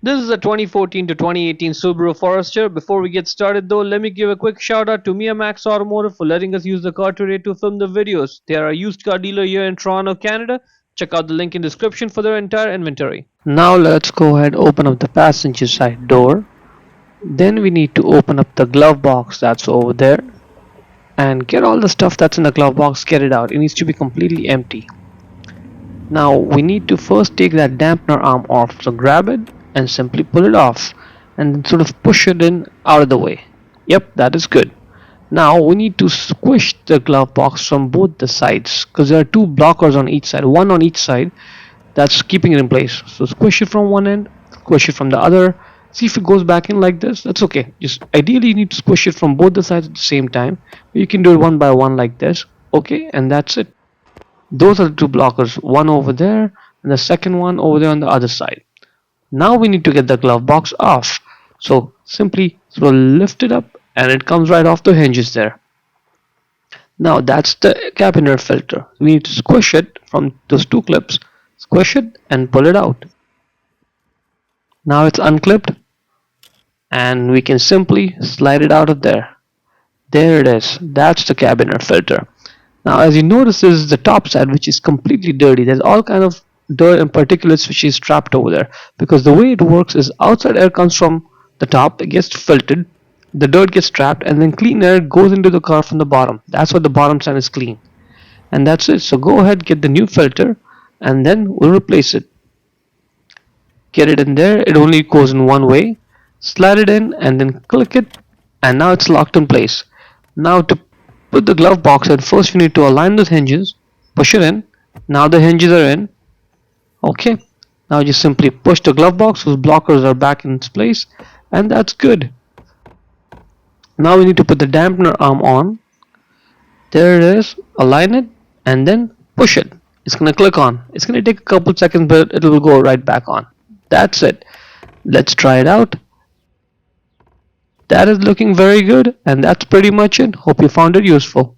This is a 2014 to 2018 Subaru Forester. Before we get started though, let me give a quick shout out to Max Automotive for letting us use the car today to film the videos. They are a used car dealer here in Toronto, Canada. Check out the link in description for their entire inventory. Now let's go ahead and open up the passenger side door. Then we need to open up the glove box that's over there and get all the stuff that's in the glove box, get it out. It needs to be completely empty. Now we need to first take that dampener arm off, so grab it and simply pull it off and then sort of push it in out of the way. Yep, that is good. Now we need to squish the glove box from both the sides because there are two blockers on each side, one on each side that's keeping it in place. So squish it from one end, squish it from the other. See if it goes back in like this. That's okay. Just ideally you need to squish it from both the sides at the same time. You can do it one by one like this. Okay, and that's it. Those are the two blockers, one over there and the second one over there on the other side. Now we need to get the glove box off. So simply sort of lift it up and it comes right off the hinges there. Now that's the cabin air filter. We need to squish it from those two clips, squish it and pull it out. Now it's unclipped and we can simply slide it out of there. There it is. That's the cabin air filter. Now as you notice, this is the top side which is completely dirty. There's all kind of dirt and particulates which is trapped over there, because the way it works is outside air comes from the top, it gets filtered, the dirt gets trapped, and then clean air goes into the car from the bottom. That's why the bottom side is clean, and that's it. So go ahead, get the new filter and then we'll replace it. Get it in there. It only goes in one way. Slide it in and then click it, and now it's locked in place. Now to put the glove box in, first we need to align those hinges, push it in. Now the hinges are in. Okay, now just simply push the glove box, whose blockers are back in its place, and that's good. Now we need to put the dampener arm on. There it is. Align it and then push it. It's gonna click on. It's gonna take a couple seconds, but it will go right back on. That's it. Let's try it out. That is looking very good, and that's pretty much it. Hope you found it useful.